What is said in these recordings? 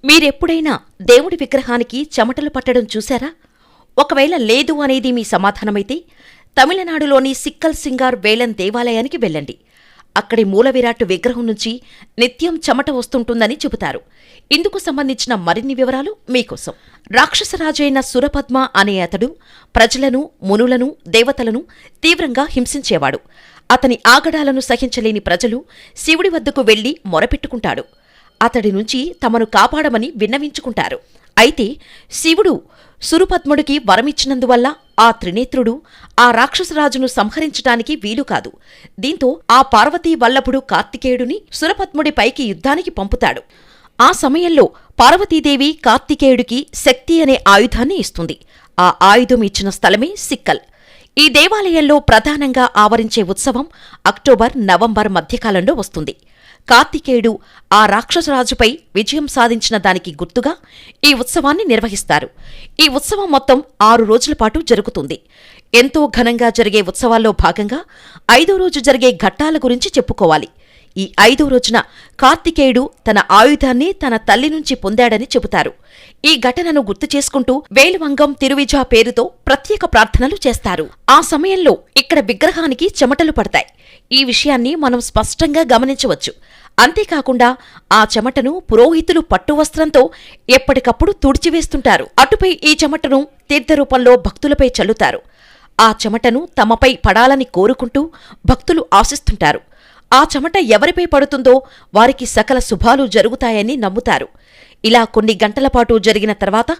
మీరెప్పుడైనా దేవుడి విగ్రహానికి చెమటలు పట్టడం చూశారా? ఒకవేళ లేదు అనేది మీ సమాధానమైతే తమిళనాడులోని సిక్కల్ సింగార్ వేలన్ దేవాలయానికి వెళ్ళండి. అక్కడి మూలవిరాట్టు విగ్రహం నుంచి నిత్యం చెమట వస్తుంటుందని చెబుతారు. ఇందుకు సంబంధించిన మరిన్ని వివరాలు మీకోసం. రాక్షసరాజైన సురపద్మ అనే అతడు ప్రజలను, మునులను, దేవతలను తీవ్రంగా హింసించేవాడు. అతని ఆగడాలను సహించలేని ప్రజలు శివుడి వద్దకు వెళ్లి మొరపెట్టుకుంటాడు. అతడి నుంచి తమను కాపాడమని విన్నవించుకుంటారు. అయితే శివుడు సురపద్ముడికి వరమిచ్చినందువల్ల ఆ త్రినేత్రుడు ఆ రాక్షసరాజును సంహరించటానికి వీలుకాదు. దీంతో ఆ పార్వతీ వల్లభుడు కార్తికేయుడిని సురపద్ముడిపైకి యుద్ధానికి పంపుతాడు. ఆ సమయంలో పార్వతీదేవి కార్తికేయుడికి శక్తి అనే ఆయుధాన్ని ఇస్తుంది. ఆ ఆయుధం ఇచ్చిన స్థలమే సిక్కల్. ఈ దేవాలయంలో ప్రధానంగా ఆవరించే ఉత్సవం అక్టోబర్, నవంబర్ మధ్యకాలంలో వస్తుంది. కార్తికేయుడు ఆ రాక్షసరాజుపై విజయం సాధించిన దానికి గుర్తుగా ఈ ఉత్సవాన్ని నిర్వహిస్తారు. ఈ ఉత్సవం మొత్తం 6 రోజుల పాటు జరుగుతుంది. ఎంతో ఘనంగా జరిగే ఉత్సవాల్లో భాగంగా 5వ రోజు జరిగే ఘట్టాల గురించి చెప్పుకోవాలి. ఈ 5వ రోజున కార్తికేయుడు తన ఆయుధాన్ని తన తల్లి నుంచి పొందాడని చెబుతారు. ఈ ఘటనను గుర్తు చేసుకుంటూ వేలువంగం తిరువిజా పేరుతో ప్రత్యేక ప్రార్థనలు చేస్తారు. ఆ సమయంలో ఇక్కడ విగ్రహానికి చెమటలు పడతాయి. ఈ విషయాన్ని మనం స్పష్టంగా గమనించవచ్చు. అంతేకాకుండా ఆ చెమటను పురోహితులు పట్టువస్త్రంతో ఎప్పటికప్పుడు తుడిచివేస్తుంటారు. అటుపై ఈ చెమటను తీర్థరూపంలో భక్తులపై చల్లుతారు. ఆ చెమటను తమపై పడాలని కోరుకుంటూ భక్తులు ఆశిస్తుంటారు. ఆ చెమట ఎవరిపై పడుతుందో వారికి సకల శుభాలు జరుగుతాయని నమ్ముతారు. ఇలా కొన్ని గంటలపాటు జరిగిన తర్వాత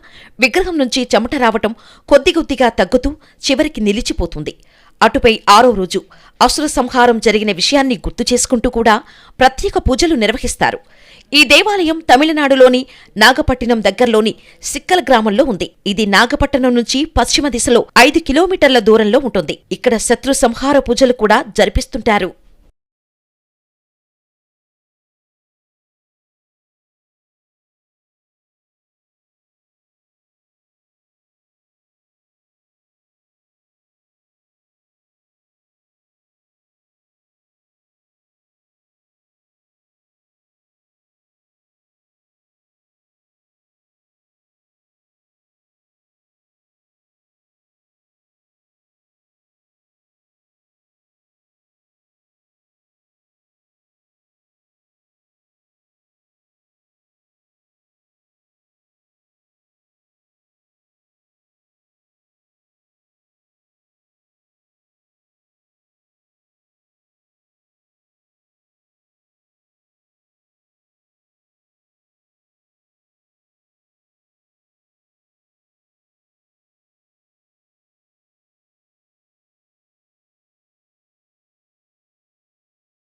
విగ్రహం నుంచి చెమట రావటం కొద్దికొద్దిగా తగ్గుతూ చివరికి నిలిచిపోతుంది. అటుపై 6వ రోజు అసుర సంహారం జరిగిన విషయాన్ని గుర్తు చేసుకుంటూ కూడా ప్రత్యేక పూజలు నిర్వహిస్తారు. ఈ దేవాలయం తమిళనాడులోని నాగపట్టినం దగ్గర్లోని సిక్కల్ గ్రామంలో ఉంది. ఇది నాగపట్టణం నుంచి పశ్చిమ దిశలో 5 కిలోమీటర్ల దూరంలో ఉంటుంది. ఇక్కడ శత్రు సంహార పూజలు కూడా జరిపిస్తుంటారు.